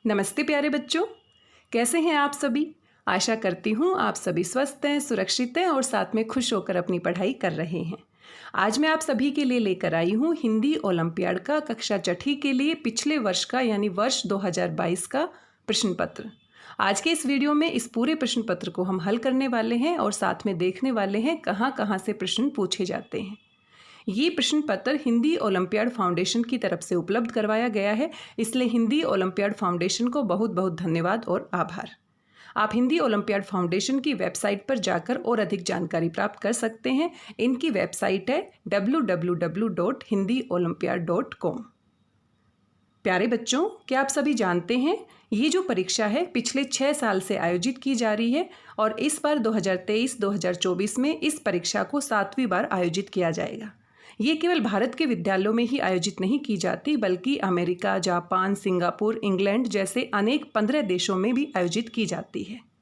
नमस्ते प्यारे बच्चों, कैसे हैं आप सभी। आशा करती हूँ आप सभी स्वस्थ हैं, सुरक्षित हैं और साथ में खुश होकर अपनी पढ़ाई कर रहे हैं। आज मैं आप सभी के लिए लेकर आई हूँ हिंदी ओलंपियाड का कक्षा छठी के लिए पिछले वर्ष का यानी वर्ष 2022 का प्रश्न पत्र। आज के इस वीडियो में इस पूरे प्रश्न पत्र को हम हल करने वाले हैं और साथ में देखने वाले हैं कहाँ कहाँ से प्रश्न पूछे जाते हैं। ये प्रश्न पत्र हिंदी ओलंपियाड फाउंडेशन की तरफ से उपलब्ध करवाया गया है, इसलिए हिंदी ओलंपियाड फाउंडेशन को बहुत बहुत धन्यवाद और आभार। आप हिंदी ओलंपियाड फाउंडेशन की वेबसाइट पर जाकर और अधिक जानकारी प्राप्त कर सकते हैं। इनकी वेबसाइट है www.hindiolympiad.com। प्यारे बच्चों, क्या आप सभी जानते हैं ये जो परीक्षा है पिछले 6 साल से आयोजित की जा रही है और इस बार 2023-2024 में इस परीक्षा को 7वीं बार आयोजित किया जाएगा। ये केवल भारत के विद्यालयों में ही आयोजित नहीं की जाती बल्कि अमेरिका, जापान, सिंगापुर, इंग्लैंड जैसे अनेक 15 देशों में भी आयोजित की जाती है।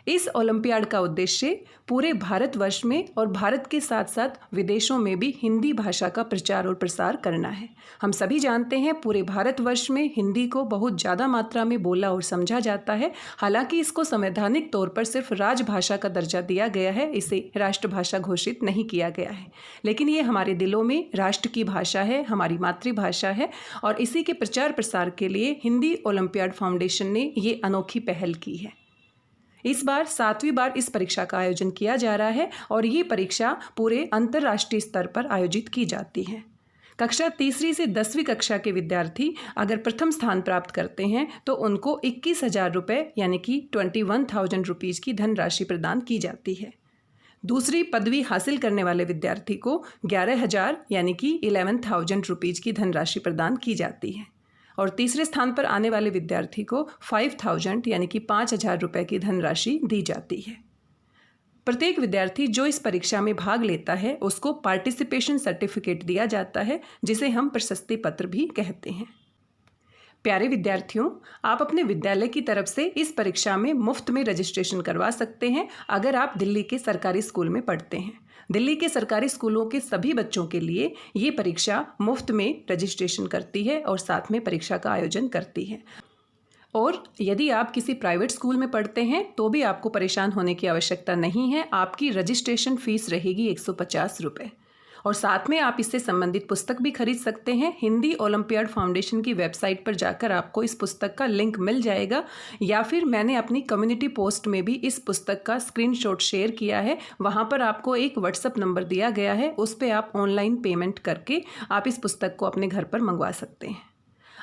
इस ओलंपियाड का उद्देश्य पूरे भारतवर्ष में और भारत के साथ साथ विदेशों में भी हिंदी भाषा का प्रचार और प्रसार करना है। हम सभी जानते हैं पूरे भारतवर्ष में हिंदी को बहुत ज़्यादा मात्रा में बोला और समझा जाता है। हालांकि इसको संवैधानिक तौर पर सिर्फ राजभाषा का दर्जा दिया गया है, इसे राष्ट्रभाषा घोषित नहीं किया गया है, लेकिन ये हमारे दिलों में राष्ट्र की भाषा है, हमारी मातृभाषा है और इसी के प्रचार प्रसार के लिए हिंदी ओलंपियाड फाउंडेशन ने ये अनोखी पहल की है। इस बार 7वीं बार इस परीक्षा का आयोजन किया जा रहा है और ये परीक्षा पूरे अंतर्राष्ट्रीय स्तर पर आयोजित की जाती है। कक्षा तीसरी से 10वीं कक्षा के विद्यार्थी अगर प्रथम स्थान प्राप्त करते हैं तो उनको 21,000 रुपये यानी कि 21,000 रुपीज़ की धनराशि प्रदान की जाती है। दूसरी पदवी हासिल करने वाले विद्यार्थी को 11,000 यानी कि 11,000 रुपीज़ की धनराशि प्रदान की जाती है और तीसरे स्थान पर आने वाले विद्यार्थी को 5,000 यानी कि 5,000 रुपये की धनराशि दी जाती है। प्रत्येक विद्यार्थी जो इस परीक्षा में भाग लेता है उसको पार्टिसिपेशन सर्टिफिकेट दिया जाता है, जिसे हम प्रशस्ति पत्र भी कहते हैं। प्यारे विद्यार्थियों, आप अपने विद्यालय की तरफ से इस परीक्षा में मुफ्त में रजिस्ट्रेशन करवा सकते हैं अगर आप दिल्ली के सरकारी स्कूल में पढ़ते हैं। दिल्ली के सरकारी स्कूलों के सभी बच्चों के लिए ये परीक्षा मुफ्त में रजिस्ट्रेशन करती है और साथ में परीक्षा का आयोजन करती है। और यदि आप किसी प्राइवेट स्कूल में पढ़ते हैं तो भी आपको परेशान होने की आवश्यकता नहीं है। आपकी रजिस्ट्रेशन फ़ीस रहेगी 150 रुपये और साथ में आप इससे संबंधित पुस्तक भी खरीद सकते हैं। हिंदी ओलंपियाड फाउंडेशन की वेबसाइट पर जाकर आपको इस पुस्तक का लिंक मिल जाएगा या फिर मैंने अपनी कम्युनिटी पोस्ट में भी इस पुस्तक का स्क्रीनशॉट शेयर किया है। वहां पर आपको एक व्हाट्सएप नंबर दिया गया है, उस पर आप ऑनलाइन पेमेंट करके आप इस पुस्तक को अपने घर पर मंगवा सकते हैं।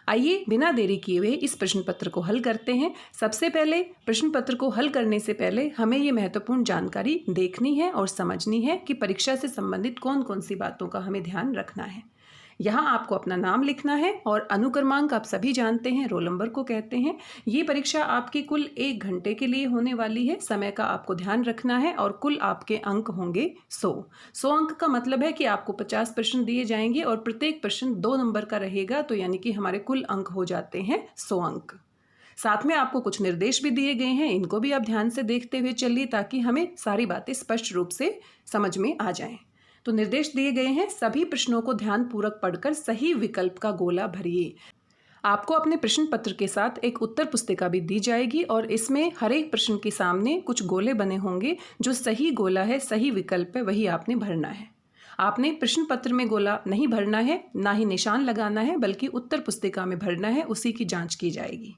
आइए बिना देरी किए हुए इस प्रश्न पत्र को हल करते हैं। सबसे पहले प्रश्न पत्र को हल करने से पहले हमें ये महत्वपूर्ण जानकारी देखनी है और समझनी है कि परीक्षा से संबंधित कौन कौन सी बातों का हमें ध्यान रखना है। यहाँ आपको अपना नाम लिखना है और अनुक्रमांक आप सभी जानते हैं, रोल नंबर को कहते हैं। ये परीक्षा आपकी कुल 1 घंटे के लिए होने वाली है। समय का आपको ध्यान रखना है और कुल आपके अंक होंगे 100 अंक का मतलब है कि आपको 50 प्रश्न दिए जाएंगे और प्रत्येक प्रश्न 2 नंबर का रहेगा, तो यानी कि हमारे कुल अंक हो जाते हैं 100 अंक। साथ में आपको कुछ निर्देश भी दिए गए हैं, इनको भी आप ध्यान से देखते हुए चलिए ताकि हमें सारी बातें स्पष्ट रूप से समझ में आ जाएं। तो निर्देश दिए गए हैं, सभी प्रश्नों को ध्यानपूर्वक पढ़कर सही विकल्प का गोला भरिए। आपको अपने प्रश्न पत्र के साथ एक उत्तर पुस्तिका भी दी जाएगी और इसमें हर एक प्रश्न के सामने कुछ गोले बने होंगे। जो सही गोला है, सही विकल्प है, वही आपने भरना है। आपने प्रश्न पत्र में गोला नहीं भरना है, ना ही निशान लगाना है, बल्कि उत्तर पुस्तिका में भरना है, उसी की जांच की जाएगी।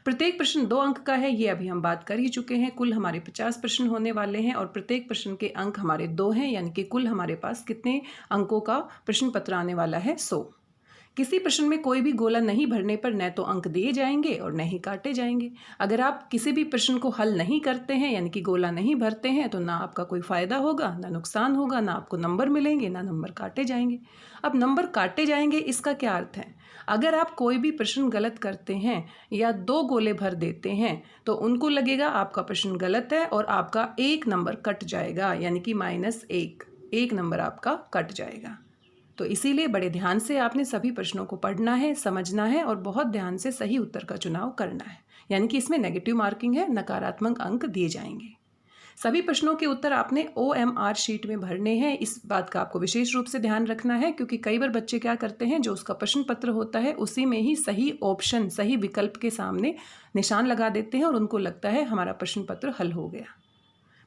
प्रत्येक प्रश्न 2 अंक का है, ये अभी हम बात कर ही चुके हैं। कुल हमारे 50 प्रश्न होने वाले हैं और प्रत्येक प्रश्न के अंक हमारे 2 हैं, यानी कि कुल हमारे पास कितने अंकों का प्रश्न पत्र आने वाला है? 100। किसी प्रश्न में कोई भी गोला नहीं भरने पर न तो अंक दिए जाएंगे और न ही काटे जाएंगे। अगर आप किसी भी प्रश्न को हल नहीं करते हैं यानी कि गोला नहीं भरते हैं तो ना आपका कोई फ़ायदा होगा, ना नुकसान होगा, ना आपको नंबर मिलेंगे, ना नंबर काटे जाएंगे। अब नंबर काटे जाएंगे इसका क्या अर्थ है? अगर आप कोई भी प्रश्न गलत करते हैं या 2 गोले भर देते हैं तो उनको लगेगा आपका प्रश्न गलत है और आपका 1 नंबर कट जाएगा, यानी कि -1, 1 नंबर आपका कट जाएगा। तो इसीलिए बड़े ध्यान से आपने सभी प्रश्नों को पढ़ना है, समझना है और बहुत ध्यान से सही उत्तर का चुनाव करना है, यानी कि इसमें नेगेटिव मार्किंग है, नकारात्मक अंक दिए जाएंगे। सभी प्रश्नों के उत्तर आपने OMR शीट में भरने हैं। इस बात का आपको विशेष रूप से ध्यान रखना है, क्योंकि कई बार बच्चे क्या करते हैं, जो उसका प्रश्न पत्र होता है उसी में ही सही ऑप्शन, सही विकल्प के सामने निशान लगा देते हैं और उनको लगता है हमारा प्रश्न पत्र हल हो गया।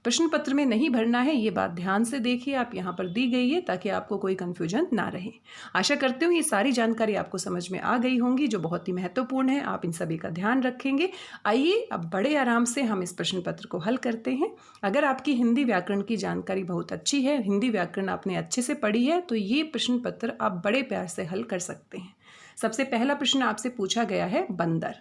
प्रश्न पत्र में नहीं भरना है, ये बात ध्यान से देखिए, आप यहाँ पर दी गई है ताकि आपको कोई कन्फ्यूजन ना रहे। आशा करते हूँ ये सारी जानकारी आपको समझ में आ गई होंगी, जो बहुत ही महत्वपूर्ण है। आप इन सभी का ध्यान रखेंगे। आइए अब बड़े आराम से हम इस प्रश्न पत्र को हल करते हैं। अगर आपकी हिंदी व्याकरण की जानकारी बहुत अच्छी है, हिंदी व्याकरण आपने अच्छे से पढ़ी है, तो ये प्रश्न पत्र आप बड़े प्यार से हल कर सकते हैं। सबसे पहला प्रश्न आपसे पूछा गया है बंदर।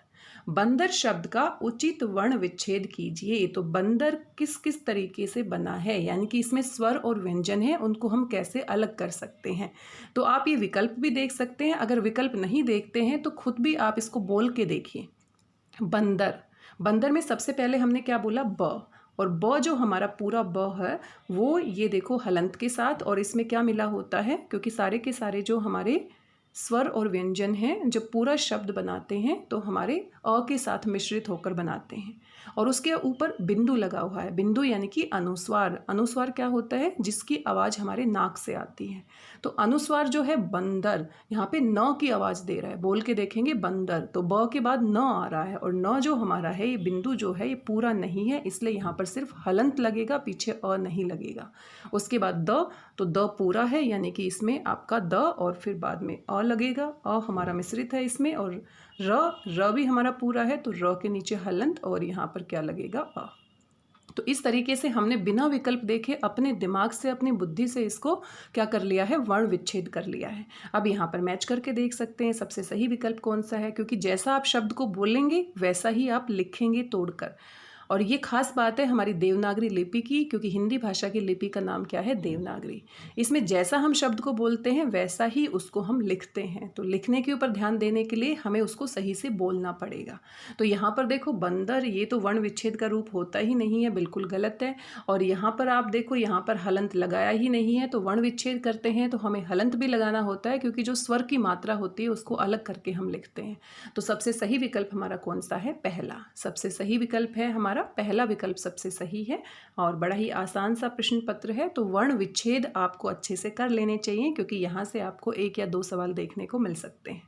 बंदर शब्द का उचित वर्ण विच्छेद कीजिए। तो बंदर किस किस तरीके से बना है, यानी कि इसमें स्वर और व्यंजन है, उनको हम कैसे अलग कर सकते हैं। तो आप ये विकल्प भी देख सकते हैं। अगर विकल्प नहीं देखते हैं तो खुद भी आप इसको बोल के देखिए। बंदर, बंदर में सबसे पहले हमने क्या बोला, ब, और ब जो हमारा पूरा ब है वो ये देखो हलंत के साथ, और इसमें क्या मिला होता है, क्योंकि सारे के सारे जो हमारे स्वर और व्यंजन हैं जब पूरा शब्द बनाते हैं तो हमारे अ के साथ मिश्रित होकर बनाते हैं, और उसके ऊपर बिंदु लगा हुआ है। बिंदु यानी कि अनुस्वार। अनुस्वार क्या होता है, जिसकी आवाज़ हमारे नाक से आती है। तो अनुस्वार जो है बंदर, यहाँ पे न की आवाज़ दे रहा है। बोल के देखेंगे बंदर, तो ब के बाद न आ रहा है, और न जो हमारा है ये बिंदु जो है ये पूरा नहीं है, इसलिए यहाँ पर सिर्फ हलंत लगेगा, पीछे अ नहीं लगेगा। उसके बाद द, तो द पूरा है, यानी कि इसमें आपका द और फिर बाद में अ लगेगा। अ हमारा मिश्रित है इसमें, और र भी हमारा पूरा है, तो र के नीचे हलंत, और यहाँ पर क्या लगेगा, अ। तो इस तरीके से हमने बिना विकल्प देखे अपने दिमाग से, अपनी बुद्धि से इसको क्या कर लिया है, वर्ण विच्छेद कर लिया है। अब यहाँ पर मैच करके देख सकते हैं सबसे सही विकल्प कौन सा है, क्योंकि जैसा आप शब्द को बोलेंगे वैसा ही आप लिखेंगे तोड़कर। और ये खास बात है हमारी देवनागरी लिपि की, क्योंकि हिंदी भाषा की लिपि का नाम क्या है, देवनागरी। इसमें जैसा हम शब्द को बोलते हैं वैसा ही उसको हम लिखते हैं। तो लिखने के ऊपर ध्यान देने के लिए हमें उसको सही से बोलना पड़ेगा। तो यहाँ पर देखो बंदर, ये तो वर्ण विच्छेद का रूप होता ही नहीं है, बिल्कुल गलत है। और यहाँ पर आप देखो, यहाँ पर हलंत लगाया ही नहीं है, तो वर्ण विच्छेद करते हैं तो हमें हलंत भी लगाना होता है, क्योंकि जो स्वर की मात्रा होती है उसको अलग करके हम लिखते हैं। तो सबसे सही विकल्प हमारा कौन सा है, पहला। सबसे सही विकल्प है हमारा पहला विकल्प, सबसे सही है। और बड़ा ही आसान सा प्रश्न पत्र है, तो वर्ण विच्छेद आपको अच्छे से कर लेने चाहिए, क्योंकि यहाँ से आपको 1 या 2 सवाल देखने को मिल सकते हैं।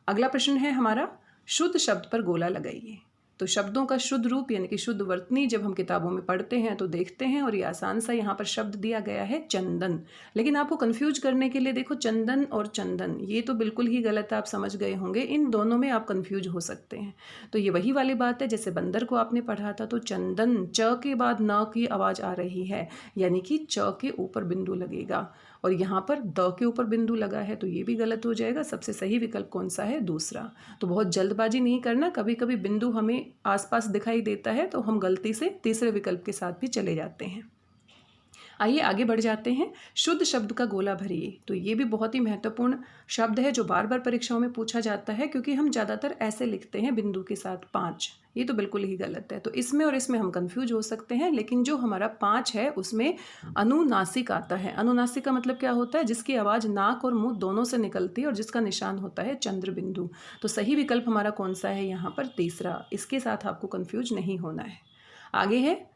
अगला प्रश्न है हमारा, शुद्ध शब्द पर गोला लगाइए। तो शब्दों का शुद्ध रूप यानी कि शुद्ध वर्तनी जब हम किताबों में पढ़ते हैं तो देखते हैं, और ये आसान सा यहाँ पर शब्द दिया गया है चंदन। लेकिन आपको कंफ्यूज करने के लिए देखो, चंदन और चंदन ये तो बिल्कुल ही गलत है, आप समझ गए होंगे। इन दोनों में आप कंफ्यूज हो सकते हैं। तो ये वही वाली बात है, जैसे बंदर को आपने पढ़ा था, तो चंदन, च के बाद न की आवाज़ आ रही है, यानी कि च के ऊपर बिंदु लगेगा, और यहाँ पर द के ऊपर बिंदु लगा है, तो ये भी गलत हो जाएगा। सबसे सही विकल्प कौन सा है, दूसरा। तो बहुत जल्दबाजी नहीं करना, कभी कभी बिंदु हमें आसपास दिखाई देता है तो हम गलती से तीसरे विकल्प के साथ भी चले जाते हैं। आइए आगे बढ़ जाते हैं। शुद्ध शब्द का गोला भरिए। तो ये भी बहुत ही महत्वपूर्ण शब्द है, जो बार बार परीक्षाओं में पूछा जाता है, क्योंकि हम ज़्यादातर ऐसे लिखते हैं बिंदु के साथ 5। ये तो बिल्कुल ही गलत है। तो इसमें और इसमें हम कंफ्यूज हो सकते हैं, लेकिन जो हमारा 5 है उसमें अनुनासिक आता है। अनुनासिक का मतलब क्या होता है, जिसकी आवाज़ नाक और मुंह दोनों से निकलती है, और जिसका निशान होता है चंद्र बिंदु। तो सही विकल्प हमारा कौन सा है, यहाँ पर तीसरा। इसके साथ आपको कंफ्यूज नहीं होना है। आगे है,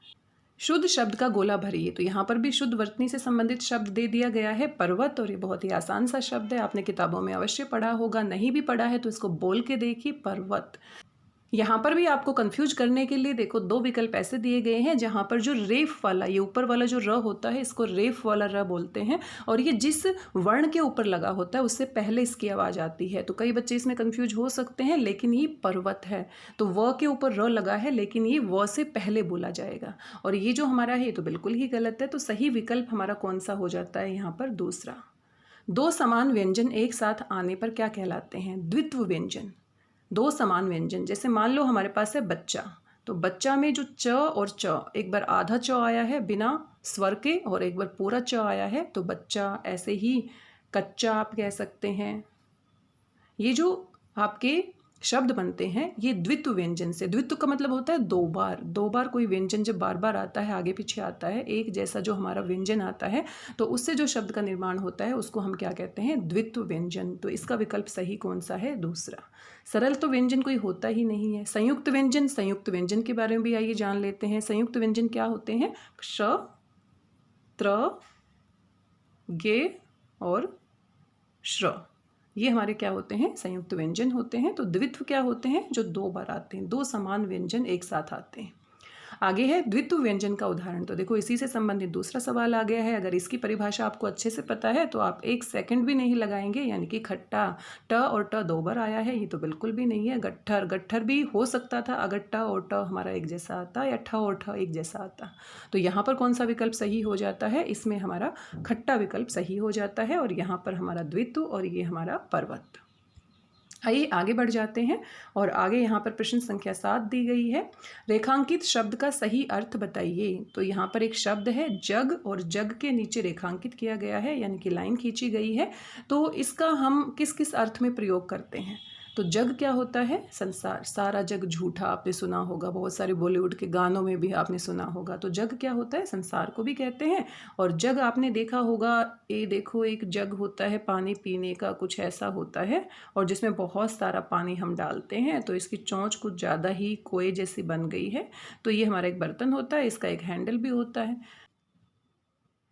शुद्ध शब्द का गोला भरिए। तो यहाँ पर भी शुद्ध वर्तनी से संबंधित शब्द दे दिया गया है, पर्वत, और ये बहुत ही आसान सा शब्द है, आपने किताबों में अवश्य पढ़ा होगा। नहीं भी पढ़ा है तो इसको बोल के देखिए, पर्वत। यहाँ पर भी आपको कंफ्यूज करने के लिए देखो 2 विकल्प ऐसे दिए गए हैं, जहाँ पर जो रेफ वाला, ये ऊपर वाला जो र होता है इसको रेफ वाला र बोलते हैं, और ये जिस वर्ण के ऊपर लगा होता है उससे पहले इसकी आवाज़ आती है। तो कई बच्चे इसमें कंफ्यूज हो सकते हैं, लेकिन ये पर्वत है, तो व के ऊपर र लगा है, लेकिन ये व से पहले बोला जाएगा। और ये जो हमारा है ये तो बिल्कुल ही गलत है। तो सही विकल्प हमारा कौन सा हो जाता है, यहाँ पर दूसरा। 2 समान व्यंजन एक साथ आने पर क्या कहलाते हैं, द्वित्व व्यंजन। 2 समान व्यंजन, जैसे मान लो हमारे पास है बच्चा, तो बच्चा में जो च और च, एक बार आधा च आया है बिना स्वर के, और एक बार पूरा च आया है, तो बच्चा। ऐसे ही कच्चा आप कह सकते हैं। ये जो आपके शब्द बनते हैं ये द्वित्व व्यंजन से। द्वित्व का मतलब होता है दो बार कोई व्यंजन जब बार बार आता है, आगे पीछे आता है, एक जैसा जो हमारा व्यंजन आता है, तो उससे जो शब्द का निर्माण होता है उसको हम क्या कहते हैं, द्वित्व व्यंजन। तो इसका विकल्प सही कौन सा है, दूसरा। सरल तो व्यंजन कोई होता ही नहीं है। संयुक्त व्यंजन के बारे में भी आइए जान लेते हैं। संयुक्त व्यंजन क्या होते हैं, श, त्र, गे और श्र, ये हमारे क्या होते हैं, संयुक्त व्यंजन होते हैं। तो द्वित्व क्या होते हैं, जो दो बार आते हैं, दो समान व्यंजन एक साथ आते हैं। आगे है द्वित्व व्यंजन का उदाहरण। तो देखो इसी से संबंधित दूसरा सवाल आ गया है। अगर इसकी परिभाषा आपको अच्छे से पता है तो आप एक सेकंड भी नहीं लगाएंगे। यानी कि खट्टा, ट और ट दो बार आया है, ये तो बिल्कुल भी नहीं है। गट्ठर भी हो सकता था अगर ट और ट हमारा एक जैसा आता, या ठ और ठ एक जैसा आता। तो यहाँ पर कौन सा विकल्प सही हो जाता है, इसमें हमारा खट्टा विकल्प सही हो जाता है, और यहाँ पर हमारा द्वित्व और ये हमारा पर्वत। आइए आगे बढ़ जाते हैं, और आगे यहाँ पर प्रश्न संख्या 7 दी गई है। रेखांकित शब्द का सही अर्थ बताइए। तो यहाँ पर एक शब्द है जग, और जग के नीचे रेखांकित किया गया है, यानी कि लाइन खींची गई है। तो इसका हम किस किस अर्थ में प्रयोग करते हैं। तो जग क्या होता है, संसार, सारा जग झूठा, आपने सुना होगा, बहुत सारे बॉलीवुड के गानों में भी आपने सुना होगा। तो जग क्या होता है, संसार को भी कहते हैं। और जग आपने देखा होगा, ये देखो एक जग होता है पानी पीने का, कुछ ऐसा होता है, और जिसमें बहुत सारा पानी हम डालते हैं। तो इसकी चोंच कुछ ज़्यादा ही कोए जैसी बन गई है। तो ये हमारा एक बर्तन होता है, इसका एक हैंडल भी होता है।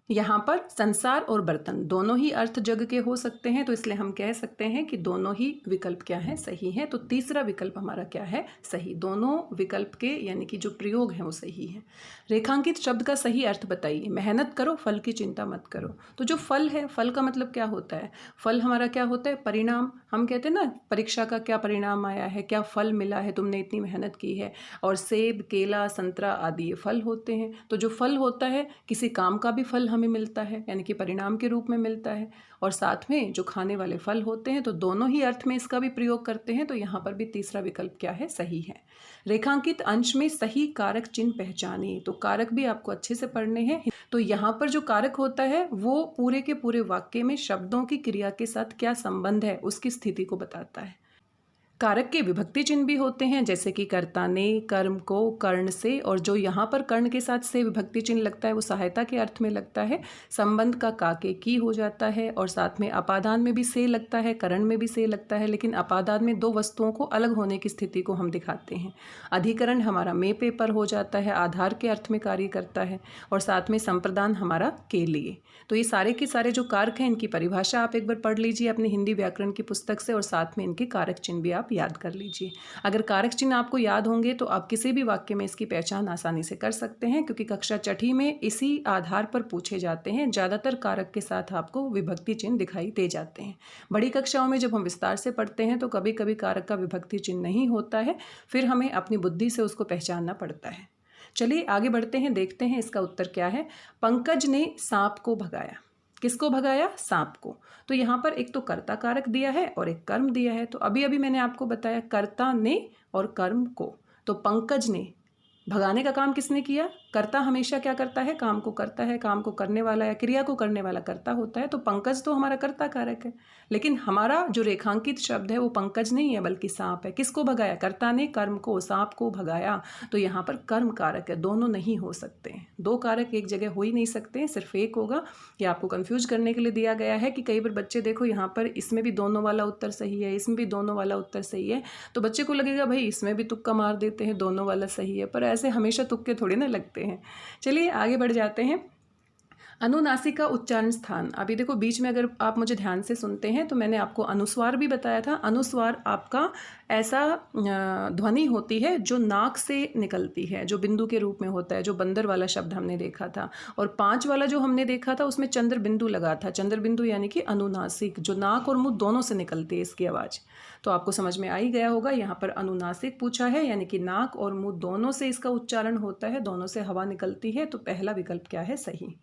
यहाँ पर संसार और बर्तन दोनों ही अर्थ जग के हो सकते हैं, तो इसलिए हम कह सकते हैं कि दोनों ही विकल्प क्या है, सही है। तो तीसरा विकल्प हमारा क्या है, सही। दोनों विकल्प के यानी कि जो प्रयोग हैं वो सही है। रेखांकित शब्द का सही अर्थ बताइए। मेहनत करो, फल की चिंता मत करो। तो जो फल है, फल का मतलब क्या होता है, फल हमारा क्या होता है, परिणाम। हम कहते हैं ना, परीक्षा का क्या परिणाम आया है, क्या फल मिला है, तुमने इतनी मेहनत की है। और सेब, केला, संतरा आदि ये फल होते हैं। तो जो फल होता है, किसी काम का भी फल हमें मिलता है, यानी कि परिणाम के रूप में मिलता है। और साथ में जो खाने वाले फल होते हैं, तो दोनों ही अर्थ में इसका भी प्रयोग करते हैं। तो यहाँ पर भी तीसरा विकल्प क्या है, सही है। रेखांकित अंश में सही कारक चिन्ह पहचानिए। तो कारक भी आपको अच्छे से पढ़ने हैं। तो यहाँ पर जो कारक होता है वो पूरे के पूरे वाक्य में शब्दों की क्रिया के साथ क्या संबंध है उसकी स्थिति को बताता है। कारक के विभक्ति चिन्ह भी होते हैं, जैसे कि कर्ता ने, कर्म को, कर्ण से, और जो यहाँ पर कर्ण के साथ से विभक्ति चिन्ह लगता है वो सहायता के अर्थ में लगता है। संबंध का काके की हो जाता है, और साथ में अपादान में भी से लगता है, करण में भी से लगता है, लेकिन अपादान में दो वस्तुओं को अलग होने की स्थिति को हम दिखाते हैं। अधिकरण हमारा में पेपर हो जाता है, आधार के अर्थ में कार्य करता है, और साथ में संप्रदान हमारा के लिए। तो ये सारे के सारे जो कारक हैं इनकी परिभाषा आप एक बार पढ़ लीजिए अपनी हिंदी व्याकरण की पुस्तक से, और साथ में इनके कारक चिन्ह भी आप याद कर लीजिए। अगर कारक चिन्ह आपको याद होंगे तो आप किसी भी वाक्य में इसकी पहचान आसानी से कर सकते हैं, क्योंकि कक्षा छठी में इसी आधार पर पूछे जाते हैं। ज़्यादातर कारक के साथ आपको विभक्ति चिन्ह दिखाई दे जाते हैं। बड़ी कक्षाओं में जब हम विस्तार से पढ़ते हैं तो कभी कभी कारक का विभक्ति चिन्ह नहीं होता है, फिर हमें अपनी बुद्धि से उसको पहचानना पड़ता है। चलिए आगे बढ़ते हैं, देखते हैं इसका उत्तर क्या है। पंकज ने सांप को भगाया। किसको भगाया, सांप को। तो यहाँ पर एक तो कर्ता कारक दिया है और एक कर्म दिया है। तो अभी अभी मैंने आपको बताया कर्ता ने और कर्म को। तो पंकज ने, भगाने का काम किसने किया, कर्ता हमेशा क्या करता है, काम को करता है। काम को करने वाला या क्रिया को करने वाला कर्ता होता है। तो पंकज तो हमारा कर्ता कारक है, लेकिन हमारा जो रेखांकित शब्द है वो पंकज नहीं है बल्कि सांप है। किसको भगाया, कर्ता ने कर्म को, सांप को भगाया। तो यहाँ पर कर्म कारक है, दोनों नहीं हो सकते। दो कारक एक जगह हो ही नहीं सकते, सिर्फ एक होगा। ये आपको कंफ्यूज करने के लिए दिया गया है कि कई बार बच्चे देखो यहाँ पर इसमें भी दोनों वाला उत्तर सही है, इसमें भी दोनों वाला उत्तर सही है, तो बच्चे को लगेगा भाई इसमें भी तुक्का मार देते हैं, दोनों वाला सही है। पर ऐसे हमेशा तुक्के थोड़ी ना लगते हैं। चलिए आगे बढ़ जाते हैं। अनुनासिक का उच्चारण स्थान। अभी देखो बीच में अगर आप मुझे ध्यान से सुनते हैं तो मैंने आपको अनुस्वार भी बताया था। अनुस्वार आपका ऐसा ध्वनि होती है जो नाक से निकलती है, जो बिंदु के रूप में होता है, जो बंदर वाला शब्द हमने देखा था। और 5 वाला जो हमने देखा था उसमें चंद्र बिंदु लगा था। चंद्र बिंदु यानी कि अनुनासिक, जो नाक और मुंह दोनों से निकलती है इसकी आवाज़। तो आपको समझ में आ ही गया होगा। यहाँ पर अनुनासिक पूछा है, यानी कि नाक और मुंह दोनों से इसका उच्चारण होता है, दोनों से हवा निकलती है। तो पहला विकल्प क्या है, सही।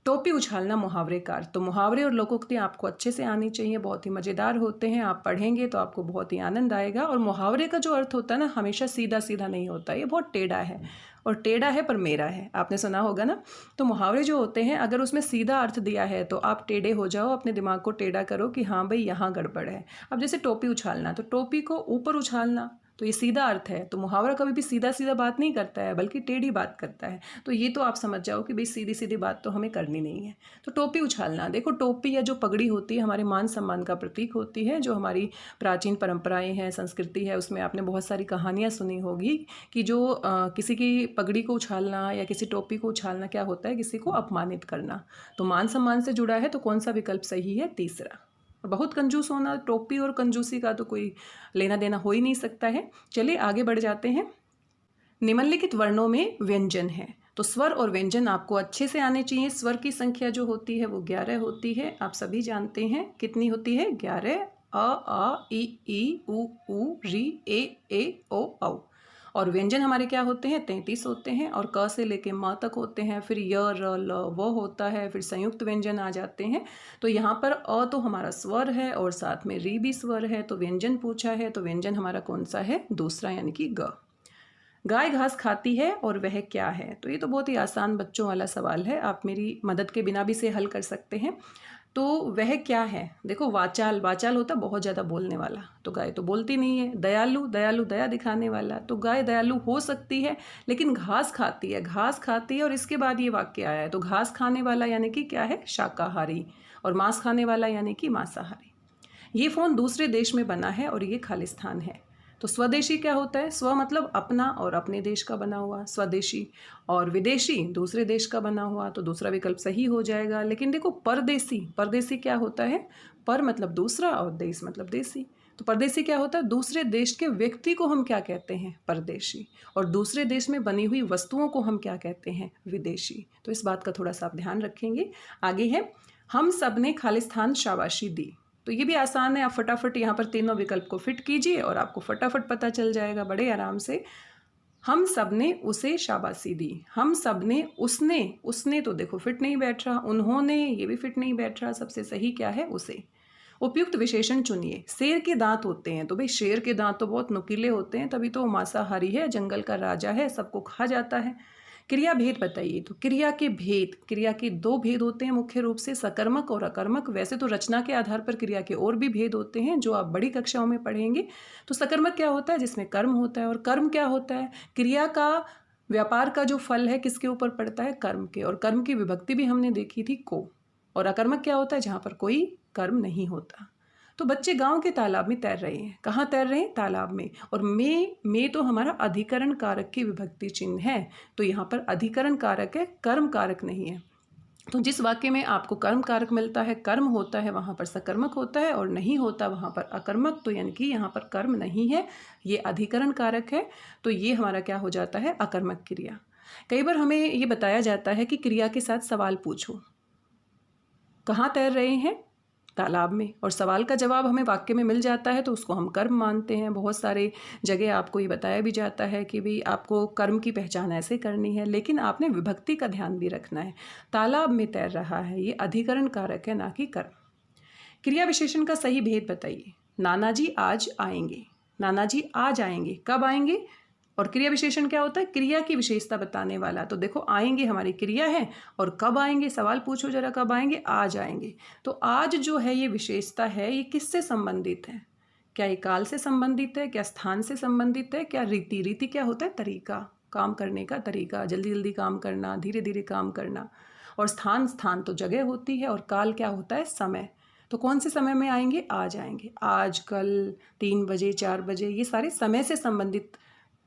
टोपी उछालना मुहावरेकार। तो मुहावरे और लोकोक्ति आपको अच्छे से आनी चाहिए, बहुत ही मज़ेदार होते हैं, आप पढ़ेंगे तो आपको बहुत ही आनंद आएगा। और मुहावरे का जो अर्थ होता है ना, हमेशा सीधा सीधा नहीं होता, ये बहुत टेढ़ा है, और टेढ़ा है पर मेरा है, आपने सुना होगा ना। तो मुहावरे जो होते हैं, अगर उसमें सीधा अर्थ दिया है तो आप टेढ़े हो जाओ, अपने दिमाग को टेढ़ा करो कि हाँ भाई यहाँ गड़बड़ है। अब जैसे टोपी उछालना, तो टोपी को ऊपर उछालना, तो ये सीधा अर्थ है। तो मुहावरा कभी भी सीधा सीधा बात नहीं करता है, बल्कि टेढ़ी बात करता है। तो ये तो आप समझ जाओ कि भाई सीधी सीधी बात तो हमें करनी नहीं है। तो टोपी उछालना, देखो टोपी या जो पगड़ी होती है हमारे मान सम्मान का प्रतीक होती है। जो हमारी प्राचीन परंपराएं हैं, संस्कृति है, उसमें आपने बहुत सारी कहानियाँ सुनी होगी कि जो किसी की पगड़ी को उछालना या किसी टोपी को उछालना क्या होता है, किसी को अपमानित करना। तो मान सम्मान से जुड़ा है, तो कौन सा विकल्प सही है? तीसरा। बहुत कंजूस होना, टोपी और कंजूसी का तो कोई लेना देना हो ही नहीं सकता है। चलिए आगे बढ़ जाते हैं। निम्नलिखित वर्णों में व्यंजन है, तो स्वर और व्यंजन आपको अच्छे से आने चाहिए। स्वर की संख्या जो होती है वो 11 होती है, आप सभी जानते हैं कितनी होती है? 11। अ, आ, ई, उ, री, ए, ओ, औ। और व्यंजन हमारे क्या होते हैं? 33 होते हैं, और क से लेके म तक होते हैं। फिर य, र, ल, व होता है, फिर संयुक्त व्यंजन आ जाते हैं। तो यहाँ पर अ तो हमारा स्वर है और साथ में री भी स्वर है, तो व्यंजन पूछा है, तो व्यंजन हमारा कौन सा है? दूसरा, यानी कि ग। गाय घास खाती है और वह क्या है? तो ये तो बहुत ही आसान बच्चों वाला सवाल है, आप मेरी मदद के बिना भी इसे हल कर सकते हैं। तो वह क्या है? देखो वाचाल, वाचाल होता बहुत ज़्यादा बोलने वाला, तो गाय तो बोलती नहीं है। दयालु, दयालु दया दिखाने वाला, तो गाय दयालु हो सकती है, लेकिन घास खाती है, घास खाती है, और इसके बाद ये वाक्य आया है, तो घास खाने वाला यानी कि क्या है? शाकाहारी, और मांस खाने वाला यानी कि मांसाहारी। ये फ़ोन दूसरे देश में बना है और ये खालिस्तान है। तो स्वदेशी क्या होता है? स्व मतलब अपना और अपने देश का बना हुआ स्वदेशी, और विदेशी दूसरे देश का बना हुआ, तो दूसरा विकल्प सही हो जाएगा। लेकिन देखो परदेसी, परदेसी क्या होता है? पर मतलब दूसरा और देश मतलब देसी। तो परदेसी क्या होता है? दूसरे देश के व्यक्ति को हम क्या कहते हैं? परदेशी। और दूसरे देश में बनी हुई वस्तुओं को हम क्या कहते हैं? विदेशी। तो इस बात का थोड़ा सा आप ध्यान रखेंगे। आगे है, हम सब ने खालिस्तान शाबाशी दी। तो ये भी आसान है, आप फटाफट यहाँ पर तीनों विकल्प को फिट कीजिए और आपको फटाफट पता चल जाएगा बड़े आराम से। हम सब ने उसे शाबाशी दी, हम सब ने, उसने, उसने तो देखो फिट नहीं बैठ रहा, उन्होंने ये भी फिट नहीं बैठ रहा, सबसे सही क्या है? उसे। उपयुक्त विशेषण चुनिए। शेर के दांत होते हैं, तो भाई शेर के दांत तो बहुत नुकीले होते हैं, तभी तो मांसाहारी है, जंगल का राजा है, सबको खा जाता है। क्रिया भेद बताइए। तो क्रिया के भेद, क्रिया के दो भेद होते हैं मुख्य रूप से, सकर्मक और अकर्मक। वैसे तो रचना के आधार पर क्रिया के और भी भेद होते हैं जो आप बड़ी कक्षाओं में पढ़ेंगे। तो सकर्मक क्या होता है? जिसमें कर्म होता है, और कर्म क्या होता है? क्रिया का, व्यापार का जो फल है किसके ऊपर पड़ता है? कर्म के, और कर्म की विभक्ति भी हमने देखी थी को। और अकर्मक क्या होता है? जहाँ पर कोई कर्म नहीं होता। तो बच्चे गांव के तालाब में तैर रहे हैं, कहाँ तैर रहे हैं? तालाब में। और में तो हमारा अधिकरण कारक की विभक्ति चिन्ह है, तो यहाँ पर अधिकरण कारक है, कर्म कारक नहीं है। तो जिस वाक्य में आपको कर्म कारक मिलता है, कर्म होता है, वहाँ पर सकर्मक होता है, और नहीं होता वहाँ पर अकर्मक। तो यानी कि यहाँ पर कर्म नहीं है, ये अधिकरण कारक है, तो ये हमारा क्या हो जाता है? अकर्मक क्रिया। कई बार हमें ये बताया जाता है कि क्रिया के साथ सवाल पूछो। कहाँ तैर रहे हैं? तालाब में। और सवाल का जवाब हमें वाक्य में मिल जाता है, तो उसको हम कर्म मानते हैं। बहुत सारे जगह आपको ये बताया भी जाता है कि भाई आपको कर्म की पहचान ऐसे करनी है, लेकिन आपने विभक्ति का ध्यान भी रखना है। तालाब में तैर रहा है, ये अधिकरण कारक है, ना कि कर्म। क्रिया विशेषण का सही भेद बताइए। नाना जी आज आएंगे, नाना जी आज आएंगे, कब आएंगे? और क्रिया विशेषण क्या होता है? क्रिया की विशेषता बताने वाला। तो देखो आएंगे हमारी क्रिया है, और कब आएंगे? सवाल पूछो जरा, कब आएंगे? आज आएंगे। तो आज जो है ये विशेषता है, ये किससे संबंधित है? क्या ये काल से संबंधित है? क्या स्थान से संबंधित है? क्या रीति? रीति क्या होता है? तरीका, काम करने का तरीका, जल्दी जल्दी काम करना, धीरे धीरे काम करना। और स्थान, स्थान तो जगह होती है, और काल क्या होता है? समय। तो कौन से समय में आएंगे? आज आएंगे। आज, कल, 3 बजे, 4 बजे, ये सारे समय से संबंधित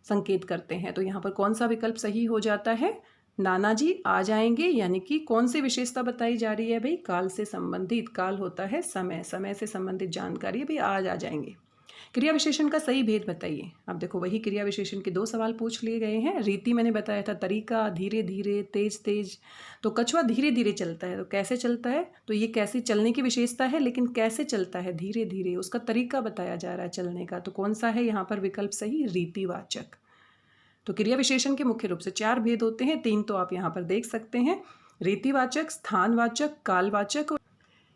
संकेत करते हैं। तो यहाँ पर कौन सा विकल्प सही हो जाता है? नाना जी आ जाएंगे, यानी कि कौन सी विशेषता बताई जा रही है भाई? काल से संबंधित। काल होता है समय, समय से संबंधित जानकारी, भाई आज आ जाएंगे। क्रिया विशेषण का सही भेद बताइए। अब देखो वही क्रिया विशेषण के 2 सवाल पूछ लिए गए हैं। रीति मैंने बताया था, तरीका, धीरे धीरे, तेज तेज। तो कछुआ धीरे धीरे चलता है, तो कैसे चलता है? तो ये कैसे चलने की विशेषता है, लेकिन कैसे चलता है? धीरे धीरे। उसका तरीका बताया जा रहा है चलने का। तो कौन सा है यहाँ पर विकल्प सही? रीतिवाचक। तो क्रिया विशेषण के मुख्य रूप से 4 भेद होते हैं, 3 तो आप यहाँ पर देख सकते हैं। रीतिवाचक, स्थानवाचक, कालवाचक।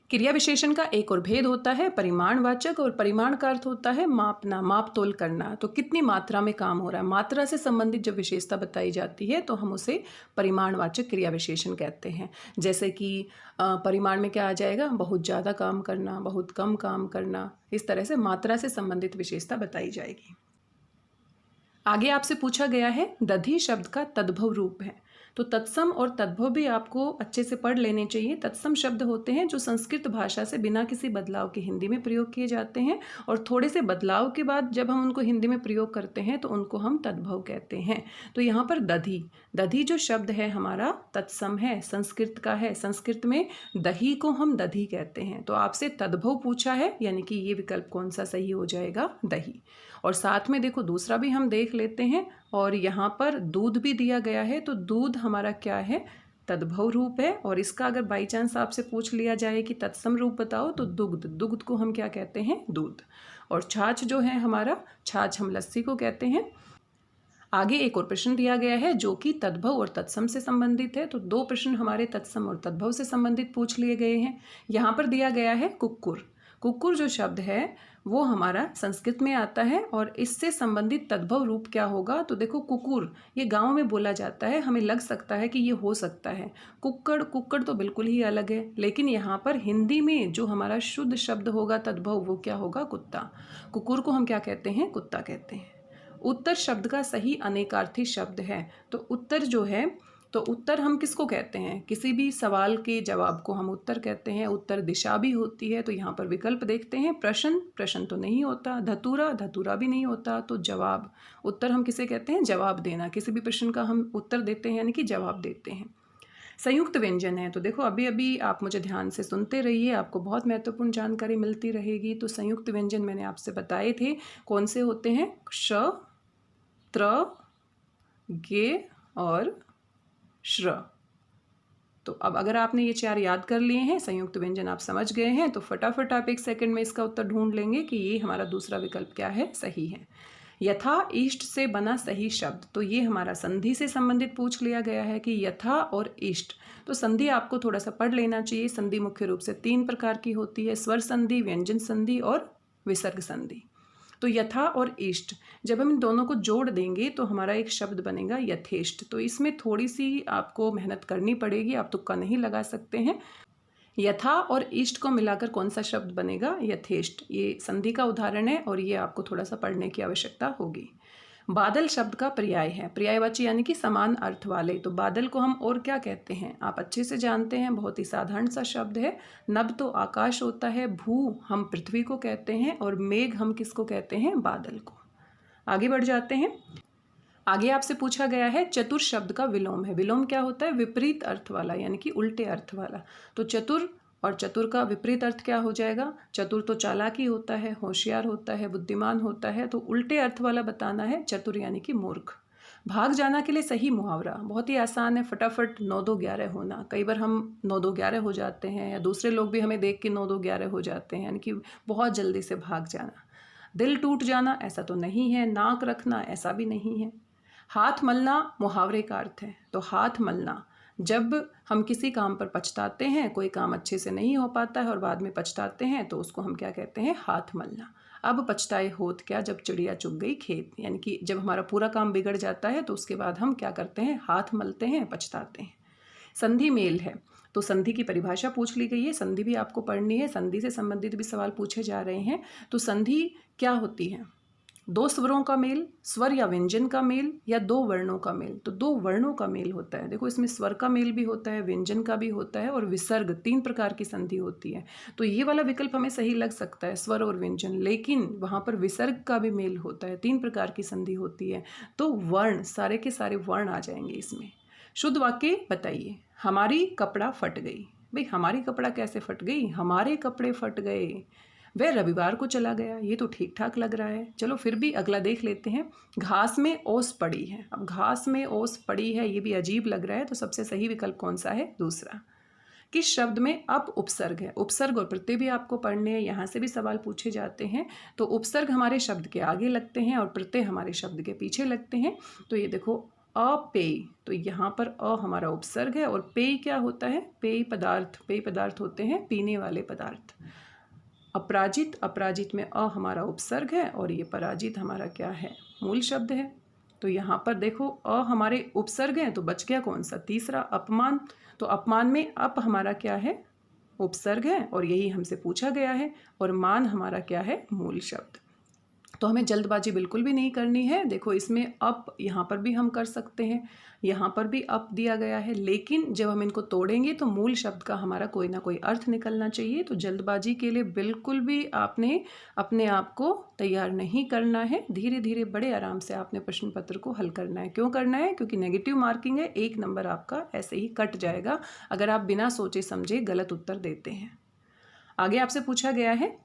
क्रिया विशेषण का एक और भेद होता है परिमाणवाचक, और परिमाण का अर्थ होता है मापना, माप तोल करना। तो कितनी मात्रा में काम हो रहा है, मात्रा से संबंधित जब विशेषता बताई जाती है तो हम उसे परिमाणवाचक क्रिया विशेषण कहते हैं। जैसे कि परिमाण में क्या आ जाएगा, बहुत ज़्यादा काम करना, बहुत कम काम करना, इस तरह से मात्रा से संबंधित विशेषता बताई जाएगी। आगे आपसे पूछा गया है दधि शब्द का तद्भव रूप है। तो तत्सम और तद्भव भी आपको अच्छे से पढ़ लेने चाहिए। तत्सम शब्द होते हैं जो संस्कृत भाषा से बिना किसी बदलाव के हिंदी में प्रयोग किए जाते हैं, और थोड़े से बदलाव के बाद जब हम उनको हिंदी में प्रयोग करते हैं तो उनको हम तद्भव कहते हैं। तो यहाँ पर दधि, दधि जो शब्द है हमारा तत्सम है, संस्कृत का है। संस्कृत में दही को हम दधि कहते हैं। तो आपसे तद्भव पूछा है, यानी कि ये विकल्प कौन सा सही हो जाएगा, दही। और साथ में देखो दूसरा भी हम देख लेते हैं, और यहाँ पर दूध भी दिया गया है। तो दूध हमारा क्या है, तद्भव रूप है। और इसका अगर बाई चांस आपसे पूछ लिया जाए कि तत्सम रूप बताओ तो दुग्ध, दुग्ध को हम क्या कहते हैं, दूध। और छाछ जो है हमारा, छाछ हम लस्सी को कहते हैं। आगे एक और प्रश्न दिया गया है जो कि तद्भव और तत्सम से संबंधित है। तो दो प्रश्न हमारे तत्सम और तद्भव से संबंधित पूछ लिए गए हैं। यहाँ पर दिया गया है कुक्कुर। कुक्कुर जो शब्द है वो हमारा संस्कृत में आता है, और इससे संबंधित तद्भव रूप क्या होगा। तो देखो कुकुर ये गांव में बोला जाता है, हमें लग सकता है कि ये हो सकता है। कुक्कड़, कुक्कड़ तो बिल्कुल ही अलग है। लेकिन यहाँ पर हिंदी में जो हमारा शुद्ध शब्द होगा तद्भव, वो क्या होगा, कुत्ता। कुकुर को हम क्या कहते हैं, कुत्ता कहते हैं। उत्तर शब्द का सही अनेकार्थी शब्द है। तो उत्तर जो है, तो उत्तर हम किसको कहते हैं, किसी भी सवाल के जवाब को हम उत्तर कहते हैं। उत्तर दिशा भी होती है। तो यहाँ पर विकल्प देखते हैं। प्रश्न, प्रश्न तो नहीं होता। धतूरा, धतूरा भी नहीं होता। तो जवाब, उत्तर हम किसे कहते हैं, जवाब देना। किसी भी प्रश्न का हम उत्तर देते हैं, यानी कि जवाब देते हैं। संयुक्त व्यंजन है। तो देखो अभी अभी आप मुझे ध्यान से सुनते रहिए, आपको बहुत महत्वपूर्ण जानकारी मिलती रहेगी। तो संयुक्त व्यंजन मैंने आपसे बताए थे कौन से होते हैं, श, त्र, गे और श्र। तो अब अगर आपने ये चार याद कर लिए हैं, संयुक्त व्यंजन आप समझ गए हैं, तो फटाफट आप एक सेकंड में इसका उत्तर ढूंढ लेंगे कि ये हमारा दूसरा विकल्प क्या है, सही है। यथा इष्ट से बना सही शब्द। तो ये हमारा संधि से संबंधित पूछ लिया गया है कि यथा और इष्ट। तो संधि आपको थोड़ा सा पढ़ लेना चाहिए। संधि मुख्य रूप से 3 प्रकार की होती है, स्वर संधि, व्यंजन संधि और विसर्ग संधि। तो यथा और इष्ट, जब हम इन दोनों को जोड़ देंगे तो हमारा एक शब्द बनेगा यथेष्ट। तो इसमें थोड़ी सी आपको मेहनत करनी पड़ेगी, आप तुक्का नहीं लगा सकते हैं। यथा और इष्ट को मिलाकर कौन सा शब्द बनेगा, यथेष्ट। ये संधि का उदाहरण है, और ये आपको थोड़ा सा पढ़ने की आवश्यकता होगी। बादल शब्द का पर्याय है, पर्यायवाची यानी कि समान अर्थ वाले। तो बादल को हम और क्या कहते हैं, आप अच्छे से जानते हैं, बहुत ही साधारण सा शब्द है। नभ तो आकाश होता है, भू हम पृथ्वी को कहते हैं, और मेघ हम किसको कहते हैं, बादल को। आगे बढ़ जाते हैं। आगे आपसे पूछा गया है चतुर शब्द का विलोम है। विलोम क्या होता है, विपरीत अर्थ वाला, यानी कि उल्टे अर्थ वाला। तो चतुर और चतुर का विपरीत अर्थ क्या हो जाएगा, चतुर तो चालाकी होता है, होशियार होता है, बुद्धिमान होता है। तो उल्टे अर्थ वाला बताना है चतुर यानी कि मूर्ख। भाग जाना के लिए सही मुहावरा, बहुत ही आसान है, फटाफट 9-2-11 होना। कई बार हम 9-2-11 हो जाते हैं, या दूसरे लोग भी हमें देख के 9-2-11 हो जाते हैं, यानी कि बहुत जल्दी से भाग जाना। दिल टूट जाना ऐसा तो नहीं है, नाक रखना ऐसा भी नहीं है। हाथ मलना मुहावरे का अर्थ है। तो हाथ मलना, जब हम किसी काम पर पछताते हैं, कोई काम अच्छे से नहीं हो पाता है और बाद में पछताते हैं, तो उसको हम क्या कहते हैं, हाथ मलना। अब पछताए होत क्या, जब चिड़िया चुग गई खेत, यानी कि जब हमारा पूरा काम बिगड़ जाता है तो उसके बाद हम क्या करते हैं, हाथ मलते हैं, पछताते हैं। संधि मेल है। तो संधि की परिभाषा पूछ ली गई है, संधि भी आपको पढ़नी है, संधि से संबंधित भी सवाल पूछे जा रहे हैं। तो संधि क्या होती है, 2 स्वरों का मेल, स्वर या व्यंजन का मेल, या 2 वर्णों का मेल। तो 2 वर्णों का मेल होता है। देखो इसमें स्वर का मेल भी होता है, व्यंजन का भी होता है, और विसर्ग, 3 प्रकार की संधि होती है। तो ये वाला विकल्प हमें सही लग सकता है, स्वर और व्यंजन, लेकिन वहाँ पर विसर्ग का भी मेल होता है, 3 प्रकार की संधि होती है। तो वर्ण, सारे के सारे वर्ण आ जाएंगे इसमें। शुद्ध वाक्य बताइए, हमारी कपड़ा फट गई। भाई हमारी कपड़ा कैसे फट गई, हमारे कपड़े फट गए, वह रविवार को चला गया। ये तो ठीक ठाक लग रहा है, चलो फिर भी अगला देख लेते हैं। घास में ओस पड़ी है। अब घास में ओस पड़ी है, ये भी अजीब लग रहा है, तो सबसे सही विकल्प कौन सा है, दूसरा। किस शब्द में अप उपसर्ग है। उपसर्ग और प्रत्यय भी आपको पढ़ने हैं, यहाँ से भी सवाल पूछे जाते हैं। तो उपसर्ग हमारे शब्द के आगे लगते हैं और प्रत्यय हमारे शब्द के पीछे लगते हैं। तो ये देखो अपेय, तो यहाँ पर अ हमारा उपसर्ग है और पेय क्या होता है? पेय पदार्थ, पेय पदार्थ होते हैं पीने वाले पदार्थ। अपराजित, अपराजित में अ हमारा उपसर्ग है और ये पराजित हमारा क्या है? मूल शब्द है। तो यहाँ पर देखो अ हमारे उपसर्ग हैं, तो बच गया कौन सा? तीसरा, अपमान। तो अपमान में अप हमारा क्या है? उपसर्ग है और यही हमसे पूछा गया है। और मान हमारा क्या है? मूल शब्द। तो हमें जल्दबाजी बिल्कुल भी नहीं करनी है। देखो इसमें अप यहाँ पर भी हम कर सकते हैं, यहाँ पर भी अप दिया गया है, लेकिन जब हम इनको तोड़ेंगे तो मूल शब्द का हमारा कोई ना कोई अर्थ निकलना चाहिए। तो जल्दबाजी के लिए बिल्कुल भी आपने अपने आप को तैयार नहीं करना है। धीरे धीरे बड़े आराम से आपने प्रश्न पत्र को हल करना है। क्यों करना है? क्योंकि नेगेटिव मार्किंग है, 1 नंबर आपका ऐसे ही कट जाएगा अगर आप बिना सोचे समझे गलत उत्तर देते हैं। आगे आपसे पूछा गया है